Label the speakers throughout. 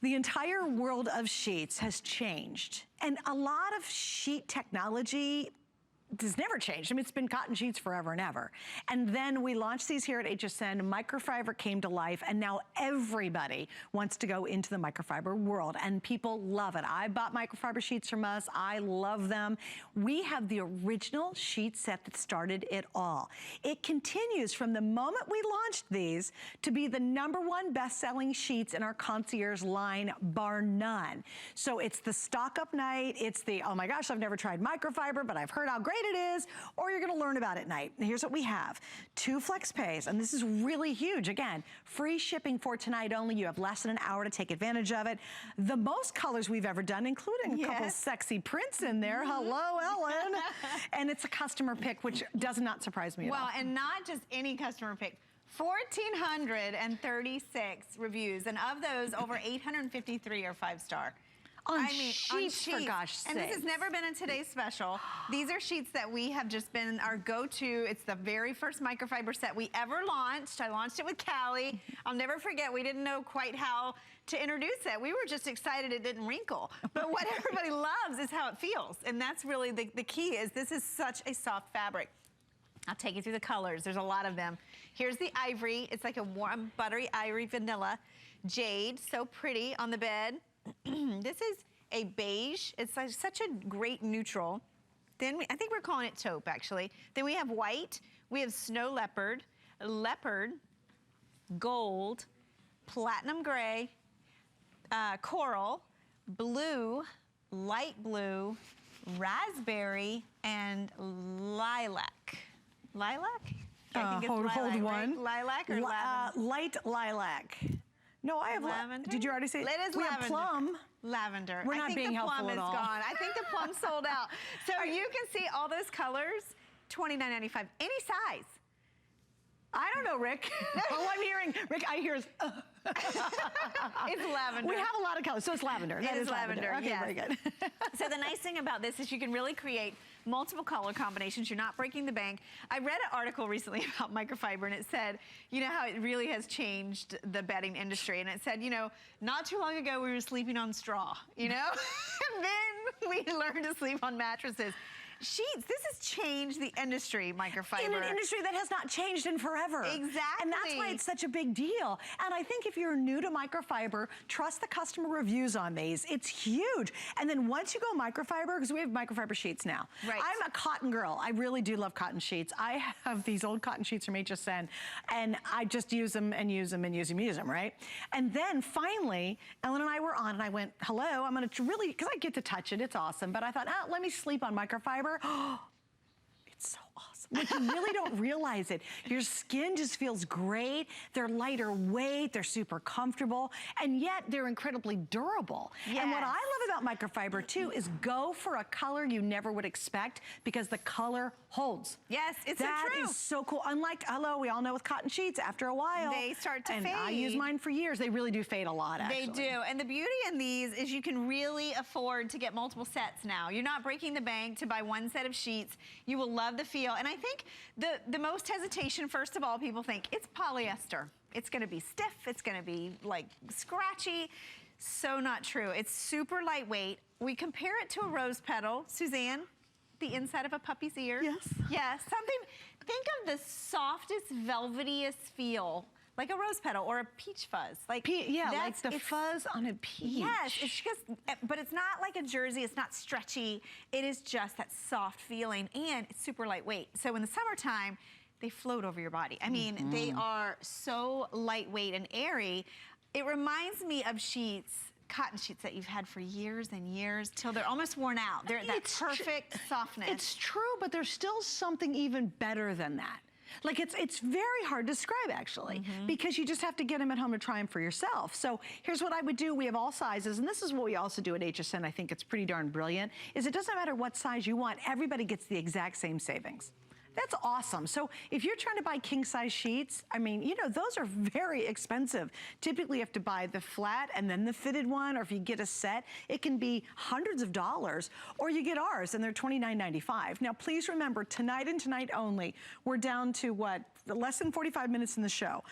Speaker 1: The entire world of sheets has changed, and a lot of sheet technology has never changed. I mean, it's been cotton sheets forever and ever. And then we launched these here at HSN. Microfiber came to life, and now everybody wants to go into the microfiber world, and people love it. I bought microfiber sheets from us. I love them. We have the original sheet set that started it all. It continues from the moment we launched these to be the #1 best-selling sheets in our Concierge line, bar none. So it's the stock-up night. It's the, oh my gosh, I've never tried microfiber, but I've heard how great it is, or you're gonna learn about it night. And here's what we have. 2 flex pays, and this is really huge. Again, free shipping for tonight only. You have less than an hour to take advantage of it. The most colors we've ever done, including a couple sexy prints in there. Hello, Ellen. And it's a customer pick, which does not surprise me at all.
Speaker 2: Well, and not just any customer pick. 1,436 reviews, and of those, over 853 are 5-star.
Speaker 1: On sheets, for gosh sakes.
Speaker 2: And this has never been in today's special. These are sheets that we have just been our go-to. It's the very first microfiber set we ever launched. I launched it with Callie. I'll never forget, we didn't know quite how to introduce it. We were just excited it didn't wrinkle. But what everybody loves is how it feels. And that's really the key, is this is such a soft fabric. I'll take you through the colors. There's a lot of them. Here's the ivory. It's like a warm, buttery ivory vanilla. Jade, so pretty on the bed. This is a beige. It's like such a great neutral. Then I think we're calling it taupe, actually. Then we have white. We have snow leopard, gold, platinum gray, coral, blue, light blue, raspberry, and lilac. Lilac? I think it's
Speaker 1: hold
Speaker 2: lilac,
Speaker 1: one.
Speaker 2: Right? Lilac or lavender?
Speaker 1: Light lilac. No, I have
Speaker 2: lavender.
Speaker 1: Did you already say?
Speaker 2: It is
Speaker 1: we
Speaker 2: lavender.
Speaker 1: Have plum.
Speaker 2: Lavender.
Speaker 1: We're not being helpful at all.
Speaker 2: I think the plum is gone. I think the plum sold out. So you can see all those colors, $29.95, any size.
Speaker 1: I don't know, Rick. All I'm hearing, Rick, I hear is,
Speaker 2: It's lavender.
Speaker 1: We have a lot of colors, so it's lavender.
Speaker 2: It is lavender.
Speaker 1: Okay,
Speaker 2: yes.
Speaker 1: very good.
Speaker 2: So the nice thing about this is you can really create multiple color combinations. You're not breaking the bank. I read an article recently about microfiber, and it said, you know how it really has changed the bedding industry. And it said, you know, not too long ago we were sleeping on straw, you know? And then we learned to sleep on mattresses. Sheets, this has changed the industry, microfiber.
Speaker 1: In an industry that has not changed in forever.
Speaker 2: Exactly.
Speaker 1: And that's why it's such a big deal. And I think if you're new to microfiber, trust the customer reviews on these. It's huge. And then once you go microfiber, because we have microfiber sheets now.
Speaker 2: Right.
Speaker 1: I'm a cotton girl. I really do love cotton sheets. I have these old cotton sheets from HSN, and I just use them and use them and use them, right? And then finally, Ellen and I were on, and I went, hello, I'm gonna really, because I get to touch it, it's awesome. But I thought, let me sleep on microfiber. It's so awesome. Like, you really don't realize it. Your skin just feels great. They're lighter weight. They're super comfortable. And yet, they're incredibly durable.
Speaker 2: Yes.
Speaker 1: And what I love about microfiber, too, is go for a color you never would expect, because the color holds.
Speaker 2: Yes, it's
Speaker 1: so true. That is so cool. Unlike, hello, we all know with cotton sheets, after a while,
Speaker 2: they start to fade.
Speaker 1: And I use mine for years. They really do fade a lot, actually.
Speaker 2: They do. And the beauty in these is you can really afford to get multiple sets now. You're not breaking the bank to buy one set of sheets. You will love the feel. And I think the most hesitation, first of all, people think it's polyester. It's gonna be stiff, it's gonna be like scratchy. So not true. It's super lightweight. We compare it to a rose petal. Suzanne, the inside of a puppy's ear.
Speaker 1: Yes.
Speaker 2: Yes, something, think of the softest, velvetiest feel, like a rose petal or a peach fuzz. Like,
Speaker 1: yeah, like the fuzz on a peach.
Speaker 2: Yes, it's just, but it's not like a jersey, it's not stretchy. It is just that soft feeling, and it's super lightweight. So in the summertime, they float over your body. I mean, they are so lightweight and airy. It reminds me of sheets, cotton sheets that you've had for years and years till they're almost worn out. They're that perfect softness.
Speaker 1: It's true, but there's still something even better than that. Like, it's very hard to describe, actually, because you just have to get them at home to try them for yourself. So here's what I would do. We have all sizes, and this is what we also do at HSN. I think it's pretty darn brilliant, is it doesn't matter what size you want. Everybody gets the exact same savings. That's awesome. So if you're trying to buy king size sheets, I mean, you know, those are very expensive. Typically you have to buy the flat and then the fitted one, or if you get a set, it can be hundreds of dollars, or you get ours and they're $29.95. Now please remember, tonight and tonight only, we're down to what, less than 45 minutes in the show.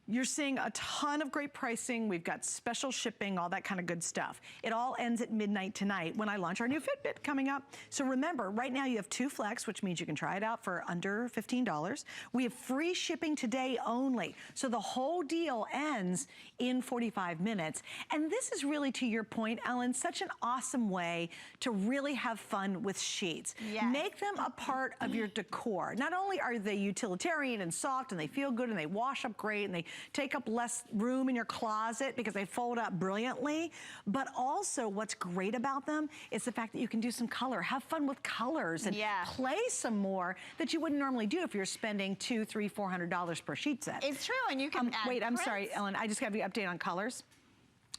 Speaker 1: You're seeing a ton of great pricing. We've got special shipping, all that kind of good stuff. It all ends at midnight tonight when I launch our new Fitbit coming up. So remember, right now you have 2 Flex, which means you can try it out for under $15. We have free shipping today only. So the whole deal ends in 45 minutes. And this is really, to your point, Ellen, such an awesome way to really have fun with sheets.
Speaker 2: Yes.
Speaker 1: Make them a part of your decor. Not only are they utilitarian and soft and they feel good and they wash up great and they take up less room in your closet because they fold up brilliantly, but also what's great about them is the fact that you can do some color, have fun with colors and play some more that you wouldn't normally do if you're spending $200, $300, $400 per sheet set.
Speaker 2: It's true, and you can add
Speaker 1: wait, I'm
Speaker 2: prints.
Speaker 1: sorry, Ellen, I just got the update on colors.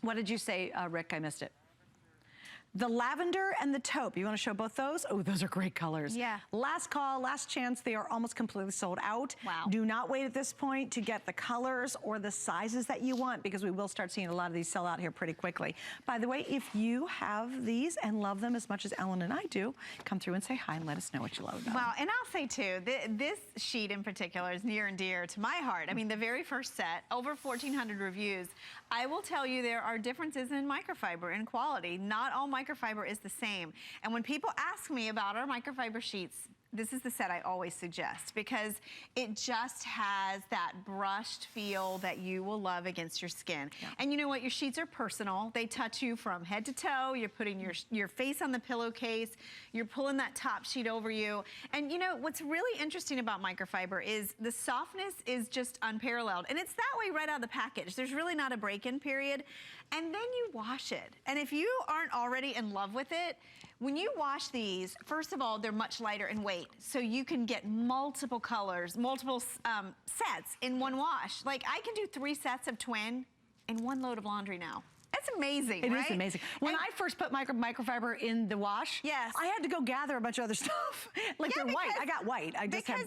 Speaker 1: What did you say, Rick? I missed it. The lavender and the taupe. You want to show both those? Oh, those are great colors.
Speaker 2: Yeah.
Speaker 1: Last call, last chance. They are almost completely sold out.
Speaker 2: Wow.
Speaker 1: Do not wait at this point to get the colors or the sizes that you want, because we will start seeing a lot of these sell out here pretty quickly. By the way, if you have these and love them as much as Ellen and I do, come through and say hi and let us know what you love about them.
Speaker 2: Well, and I'll say too, this sheet in particular is near and dear to my heart. I mean, the very first set, over 1,400 reviews. I will tell you there are differences in microfiber and quality. Not all microfiber is the same. And when people ask me about our microfiber sheets, this is the set I always suggest, because it just has that brushed feel that you will love against your skin. Yeah. And you know what? Your sheets are personal. They touch you from head to toe. You're putting your face on the pillowcase. You're pulling that top sheet over you. And you know, what's really interesting about microfiber is the softness is just unparalleled. And it's that way right out of the package. There's really not a break-in period. And then you wash it. And if you aren't already in love with it, when you wash these, first of all, they're much lighter in weight. So you can get multiple colors, multiple sets in one wash. Like, I can do 3 sets of twin in 1 load of laundry now. That's amazing, right?
Speaker 1: It is amazing. When I first put microfiber in the wash, I had to go gather a bunch of other stuff. Like they're white. I got white. I just
Speaker 2: because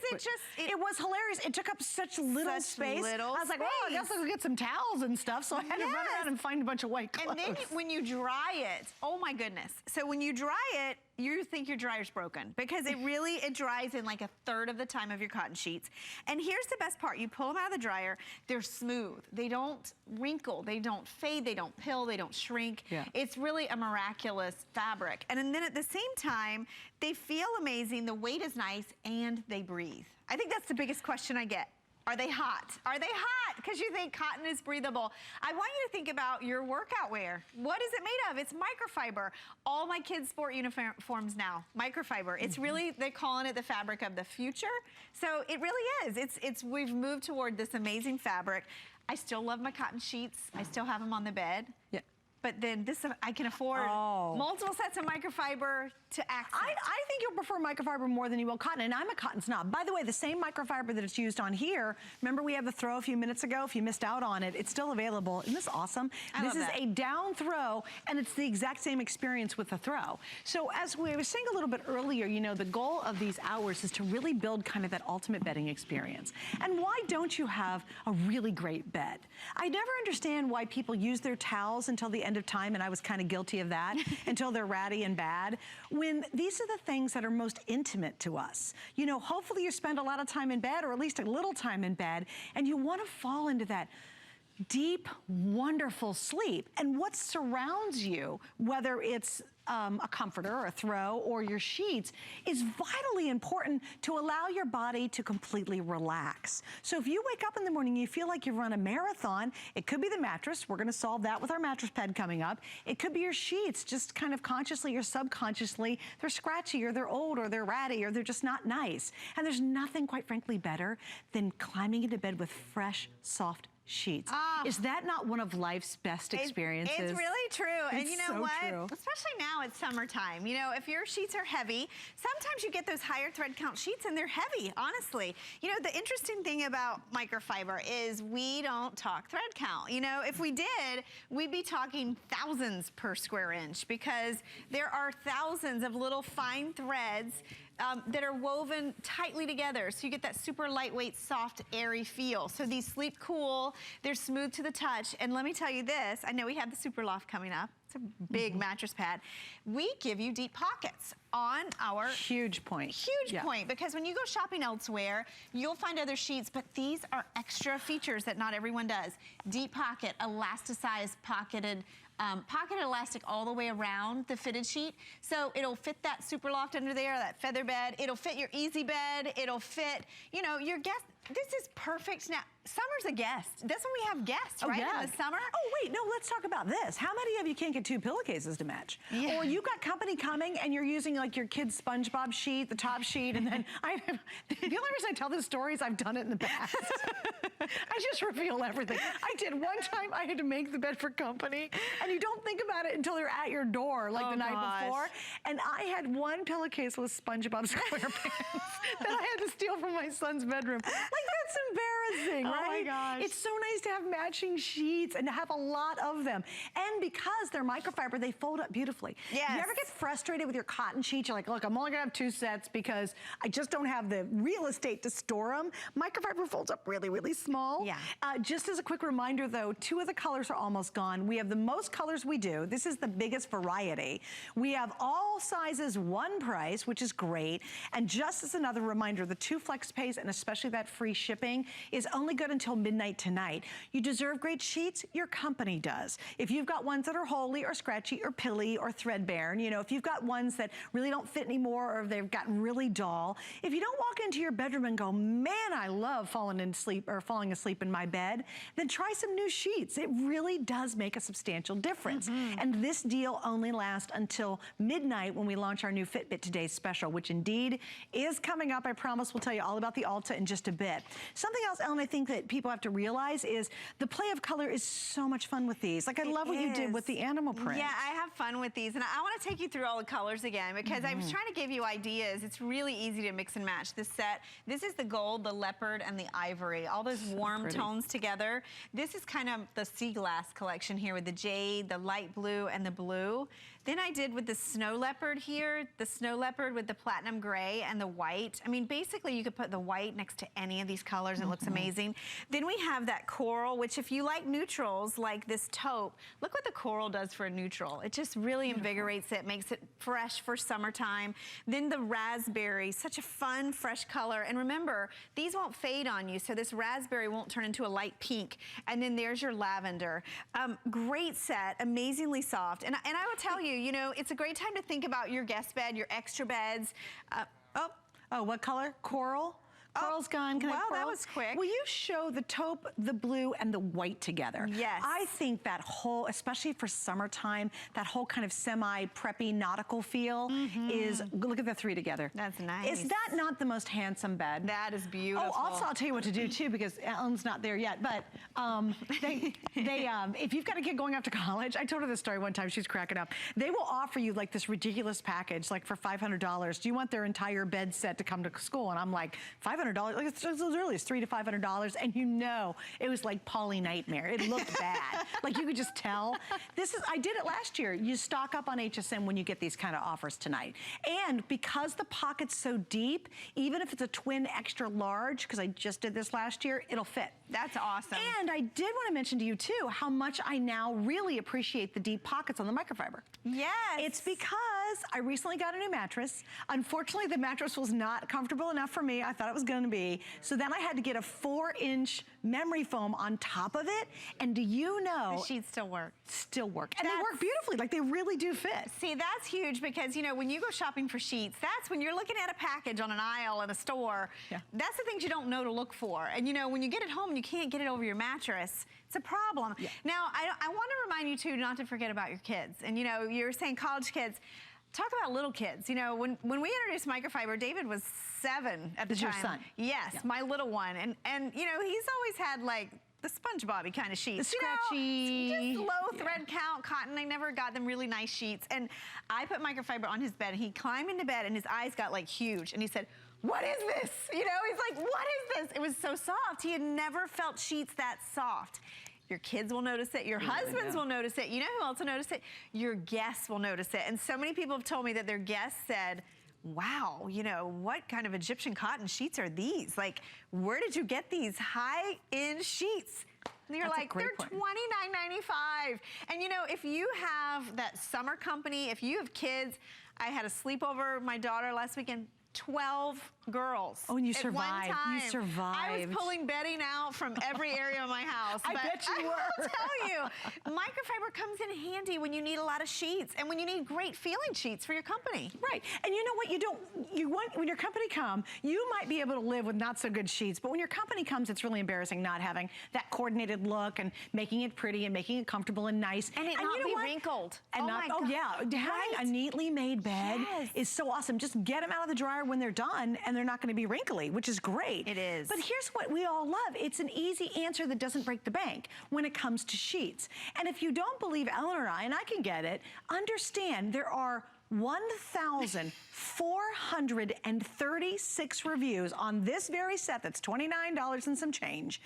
Speaker 1: it was hilarious. It took up such little space. I was like, oh, I guess I'll get some towels and stuff. So I had to run around and find a bunch of white clothes.
Speaker 2: And then when you dry it, oh my goodness. So when you dry it, you think your dryer's broken, because it dries in like 1/3 of the time of your cotton sheets. And here's the best part. You pull them out of the dryer, they're smooth. They don't wrinkle, they don't fade, they don't pill, they don't shrink. Yeah. It's really a miraculous fabric. And then at the same time, they feel amazing, the weight is nice, and they breathe. I think that's the biggest question I get. Are they hot? Are they hot? Because you think cotton is breathable. I want you to think about your workout wear. What is it made of? It's microfiber. All my kids' sport uniforms now, microfiber. It's really, they're calling it the fabric of the future. So it really is. We've moved toward this amazing fabric. I still love my cotton sheets. I still have them on the bed. Yeah. But then this, I can afford multiple sets of microfiber to accent.
Speaker 1: I think you'll prefer microfiber more than you will cotton, and I'm a cotton snob. By the way, the same microfiber that it's used on here, remember we had the throw a few minutes ago? If you missed out on it, it's still available. Isn't this awesome? This is a down throw, and it's the exact same experience with the throw. So as we were saying a little bit earlier, you know, the goal of these hours is to really build kind of that ultimate bedding experience. And why don't you have a really great bed? I never understand why people use their towels until the end of time, and I was kind of guilty of that, until they're ratty and bad, when these are the things that are most intimate to us. You know, hopefully you spend a lot of time in bed, or at least a little time in bed, and you want to fall into that deep, wonderful sleep. And what surrounds you, whether it's a comforter or a throw or your sheets, is vitally important to allow your body to completely relax. So if you wake up in the morning and you feel like you've run a marathon, it could be the mattress. We're going to solve that with our mattress pad coming up. It could be your sheets, just kind of consciously or subconsciously. They're scratchy, or they're old, or they're ratty, or they're just not nice. And there's nothing, quite frankly, better than climbing into bed with fresh, soft sheets. Is that not one of life's best experiences?
Speaker 2: It's really true. And you know
Speaker 1: so
Speaker 2: what?
Speaker 1: True.
Speaker 2: Especially now it's summertime. You know, if your sheets are heavy, sometimes you get those higher thread count sheets and they're heavy, honestly. You know, the interesting thing about microfiber is we don't talk thread count. You know, if we did, we'd be talking thousands per square inch, because there are thousands of little fine threads that are woven tightly together, so you get that super lightweight, soft, airy feel. So these sleep cool, they're smooth to the touch, and let me tell you this, I know we have the Super Loft coming up, It's a big mattress pad. We give you deep pockets on our...
Speaker 1: Huge point.
Speaker 2: Huge point, because when you go shopping elsewhere, you'll find other sheets, but these are extra features that not everyone does. Deep pocket, elasticized pocketed, pocket elastic all the way around the fitted sheet. So it'll fit that super loft under there, that feather bed. It'll fit your easy bed. It'll fit, you know, your guest. This is perfect. Now, summer's a guest. That's when we have guests, right?
Speaker 1: Yeah.
Speaker 2: In the summer.
Speaker 1: Oh, wait, no, let's talk about this. How many of you can't get 2 pillowcases to match?
Speaker 2: Yeah.
Speaker 1: Or you've got company coming and you're using like your kid's SpongeBob sheet, the top sheet, and then the only reason I tell this story is I've done it in the past. I just reveal everything. I did one time, I had to make the bed for company, and you don't think about it until they're at your door, like the night before. And I had one pillowcase with SpongeBob SquarePants that I had to steal from my son's bedroom. Like, that's embarrassing, right?
Speaker 2: Oh my gosh.
Speaker 1: It's so nice to have matching sheets and to have a lot of them. And because they're microfiber, they fold up beautifully.
Speaker 2: Yes.
Speaker 1: You ever get frustrated with your cotton sheets? You're like, look, I'm only gonna have 2 sets because I just don't have the real estate to store them. Microfiber folds up really, really small.
Speaker 2: Yeah.
Speaker 1: Just as a quick reminder though, 2 of the colors are almost gone. We have the most colors we do. This is the biggest variety. We have all sizes, one price, which is great. And just as another reminder, the 2 flex pays and especially that free shipping is only good until midnight tonight. You deserve great sheets, your company does. If you've got ones that are holey or scratchy or pilly or threadbare, and, you know, if you've got ones that really don't fit anymore or they've gotten really dull, if you don't walk into your bedroom and go, man, I love falling asleep in my bed, then try some new sheets. It really does make a substantial difference. And this deal only lasts until midnight when we launch our new Fitbit Today special, which indeed is coming up. I promise we'll tell you all about the Ulta in just a bit. Something else, Ellen, I think that people have to realize is the play of color is so much fun with these. Like, I love what you did with the animal print.
Speaker 2: Yeah, I have fun with these. And I want to take you through all the colors again because I was trying to give you ideas. It's really easy to mix and match this set. This is the gold, the leopard, and the ivory. All those warm tones together. This is kind of the sea glass collection here with the jade, the light blue, and the blue. Then I did with the snow leopard here, the snow leopard with the platinum gray and the white. I mean, basically you could put the white next to any of these colors. It looks amazing. Then we have that coral, which if you like neutrals, like this taupe, look what the coral does for a neutral. It just really invigorates it, makes it fresh for summertime. Then the raspberry, such a fun, fresh color. And remember, these won't fade on you, so this raspberry won't turn into a light pink. And then there's your lavender. Great set, amazingly soft. And I will tell you, you know, it's a great time to think about your guest bed, your extra beds.
Speaker 1: Oh, what color? Coral? Coral's gone. Can I have
Speaker 2: wow,
Speaker 1: coral?
Speaker 2: that was quick.
Speaker 1: Will you show the taupe, the blue, and the white together?
Speaker 2: Yes.
Speaker 1: I think that whole, especially for summertime, that whole kind of semi-preppy nautical feel is, look at the 3 together.
Speaker 2: That's nice.
Speaker 1: Is that not the most handsome bed?
Speaker 2: That is beautiful.
Speaker 1: Oh, also, I'll tell you what to do too, because Ellen's not there yet, but if you've got a kid going off to college, I told her this story one time, she's cracking up. They will offer you like this ridiculous package, like for $500. Do you want their entire bed set to come to school? And I'm like, $500? Like it's literally $300 to $500, and you know it was like Polly Nightmare. It looked bad. Like you could just tell. I did it last year. You stock up on HSN when you get these kind of offers tonight. And because the pocket's so deep, even if it's a twin extra large, because I just did this last year, it'll fit.
Speaker 2: That's awesome.
Speaker 1: And I did want to mention to you too how much I now really appreciate the deep pockets on the microfiber.
Speaker 2: Yes.
Speaker 1: It's because I recently got a new mattress. Unfortunately, the mattress was not comfortable enough for me. I thought it was going to be. So then I had to get a 4-inch memory foam on top of it. And do you know?
Speaker 2: The sheets still work.
Speaker 1: Still work. And they work beautifully. Like they really do fit.
Speaker 2: See, that's huge because, you know, when you go shopping for sheets, that's when you're looking at a package on an aisle in a store. Yeah. That's the things you don't know to look for. And, you know, when you get it home and you can't get it over your mattress, it's a problem. Yeah. Now, I want to remind you, too, not to forget about your kids. And, you know, you're saying college kids. Talk about little kids. You know, when we introduced Microfiber, David was 7 at the time.
Speaker 1: Your son?
Speaker 2: Yes, yeah. My little one. And you know, he's always had like the SpongeBob-y kind of sheets.
Speaker 1: The scratchy.
Speaker 2: You know, just low thread count, cotton. I never got them really nice sheets. And I put Microfiber on his bed and he climbed into bed and his eyes got like huge. And he said, what is this? You know, he's like, what is this? It was so soft. He had never felt sheets that soft. Your kids will notice it. Your husbands will notice it. You know who else will notice it? Your guests will notice it. And so many people have told me that their guests said, wow, you know, what kind of Egyptian cotton sheets are these? Like, where did you get these high-end sheets? And you're like, they're $29.95. And you know, if you have that summer company, if you have kids, I had a sleepover, my daughter last weekend, 12 girls.
Speaker 1: Oh, and you
Speaker 2: at
Speaker 1: survived.
Speaker 2: One time.
Speaker 1: You survived.
Speaker 2: I was pulling bedding out from every area of my house.
Speaker 1: I bet you were.
Speaker 2: I will tell you, microfiber comes in handy when you need a lot of sheets and when you need great feeling sheets for your company.
Speaker 1: Right. And you know what? You want, when your company come, you might be able to live with not so good sheets, but when your company comes, it's really embarrassing not having that coordinated look and making it pretty and making it comfortable and nice.
Speaker 2: And it not be wrinkled.
Speaker 1: And yeah. Having a neatly made bed is so awesome. Just get them out of the dryer when they're done and they're not going to be wrinkly, which is great.
Speaker 2: It is.
Speaker 1: But here's what we all love. It's an easy answer that doesn't break the bank when it comes to sheets. And if you don't believe Ellen or I, and I can get it, understand there are 1,436 reviews on this very set that's $29 and some change.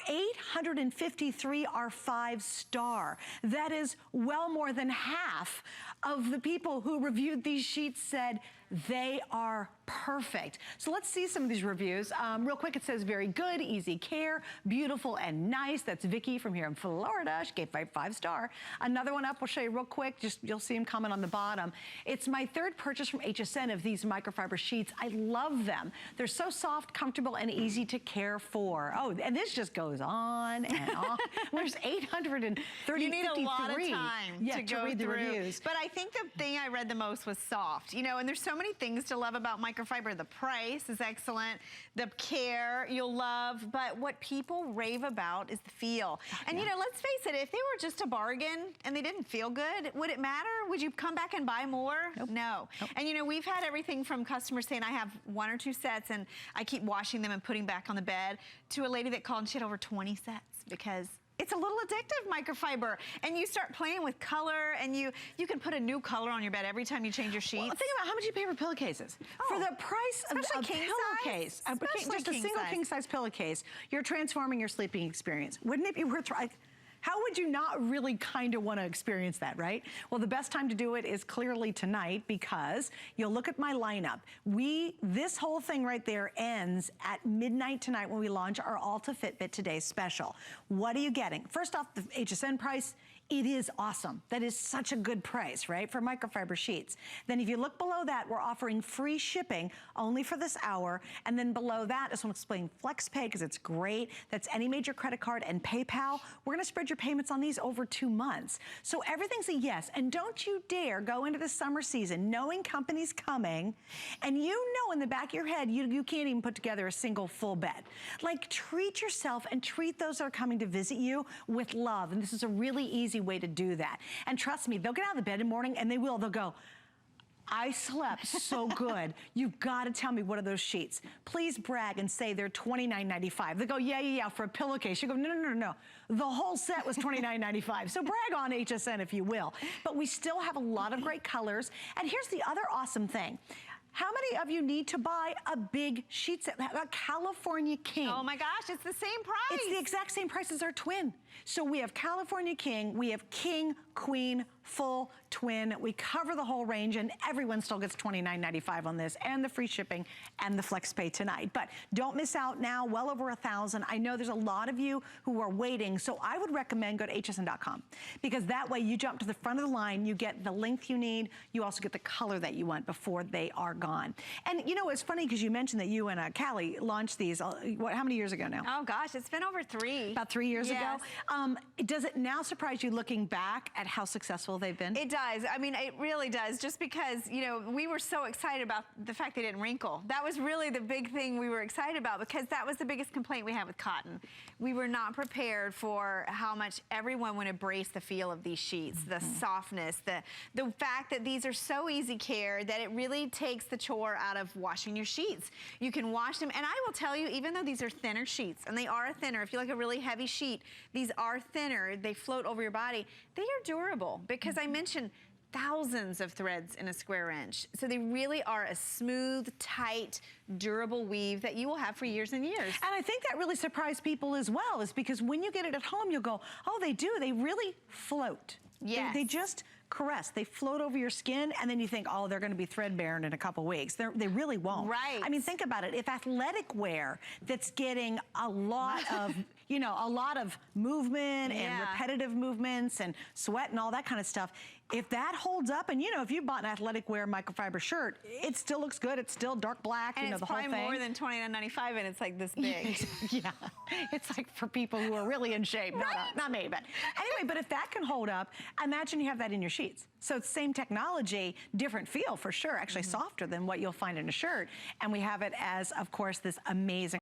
Speaker 1: 853 are 5-star. That is well more than half of the people who reviewed these sheets said they are perfect. So let's see some of these reviews. Real quick, it says very good, easy care, beautiful and nice. That's Vicky from here in Florida. She gave 5-star. Another one up, we'll show you real quick. Just you'll see him comment on the bottom. It's my third purchase from HSN of these microfiber sheets. I love them. They're so soft, comfortable, and easy to care for. Oh, and this just goes on and on. There's 830.
Speaker 2: You need a lot of time to go
Speaker 1: read the reviews.
Speaker 2: But I think the thing I read the most was soft. You know, and there's so many things to love about microfiber. The price is excellent. The care you'll love. But what people rave about is the feel. And you know, let's face it, if they were just a bargain and they didn't feel good, would it matter? Would you come back and buy more?
Speaker 1: Nope.
Speaker 2: No.
Speaker 1: Nope.
Speaker 2: And you know, we've had everything from customers saying, I have 1 or 2 sets and I keep washing them and putting back on the bed, to a lady that called and she had over 20 sets because it's a little addictive, microfiber. And you start playing with color and you can put a new color on your bed every time you change your sheets.
Speaker 1: Well, think about how much you pay for pillowcases. For the price of a pillowcase, just a single king-size pillowcase, you're transforming your sleeping experience. Wouldn't it be worth trying? How would you not really kind of want to experience that, right? Well, the best time to do it is clearly tonight because you'll look at my lineup. This whole thing right there ends at midnight tonight when we launch our Ulta Fitbit Today special. What are you getting? First off, the HSN price. It is awesome. That is such a good price, right, for microfiber sheets. Then if you look below that, we're offering free shipping only for this hour. And then below that, I just want to explain FlexPay because it's great. That's any major credit card and PayPal. We're going to spread your payments on these over 2 months. So everything's a yes. And don't you dare go into the summer season knowing company's coming and you know in the back of your head you can't even put together a single full bed. Like, treat yourself and treat those that are coming to visit you with love. And this is a really easy way to do that. And trust me, they'll get out of the bed in the morning and they'll go, I slept so good. You've got to tell me, what are those sheets? Please brag and say they're $29.95. They go, yeah, for a pillowcase. You go, no. The whole set was $29.95. So brag on HSN if you will. But we still have a lot of great colors. And here's the other awesome thing. How many of you need to buy a big sheet set, a California King?
Speaker 2: Oh my gosh, it's the same price.
Speaker 1: It's the exact same price as our twin. So we have California King, we have King, Queen, full, twin. We cover the whole range and everyone still gets $29.95 on this and the free shipping and the FlexPay tonight. But don't miss out now, well over 1,000. I know there's a lot of you who are waiting, so I would recommend go to hsn.com because that way you jump to the front of the line, you get the length you need, you also get the color that you want before they are gone. And you know, it's funny because you mentioned that you and Callie launched these, how many years ago now?
Speaker 2: Oh gosh, it's been over 3.
Speaker 1: About 3 years ago. Does it now surprise you looking back at how successful they've been?
Speaker 2: It does. I mean, it really does. Just because, you know, we were so excited about the fact they didn't wrinkle. That was really the big thing we were excited about because that was the biggest complaint we had with cotton. We were not prepared for how much everyone would embrace the feel of these sheets, the softness, the fact that these are so easy care that it really takes the chore out of washing your sheets. You can wash them, and I will tell you, even though these are thinner sheets, and they are thinner, if you like a really heavy sheet, these are thinner, they float over your body, they are durable because I mentioned thousands of threads in a square inch. So they really are a smooth, tight, durable weave that you will have for years and years.
Speaker 1: And I think that really surprised people as well, is because when you get it at home, you'll go, oh, they do, they really float.
Speaker 2: Yes.
Speaker 1: They just caress. They float over your skin, and then you think, oh, they're going to be threadbare in a couple weeks. They really won't.
Speaker 2: Right.
Speaker 1: I mean, think about it. If athletic wear that's getting a lot of you know, a lot of movement and repetitive movements and sweat and all that kind of stuff. If that holds up, and you know, if you bought an athletic wear microfiber shirt, it still looks good. It's still dark black,
Speaker 2: and
Speaker 1: you know, the whole thing.
Speaker 2: it's probably more than $29.95, and it's like this big.
Speaker 1: Yeah, it's like for people who are really in shape, not me, but anyway, but if that can hold up, imagine you have that in your sheets. So it's same technology, different feel for sure, actually softer than what you'll find in a shirt. And we have it as, of course, this amazing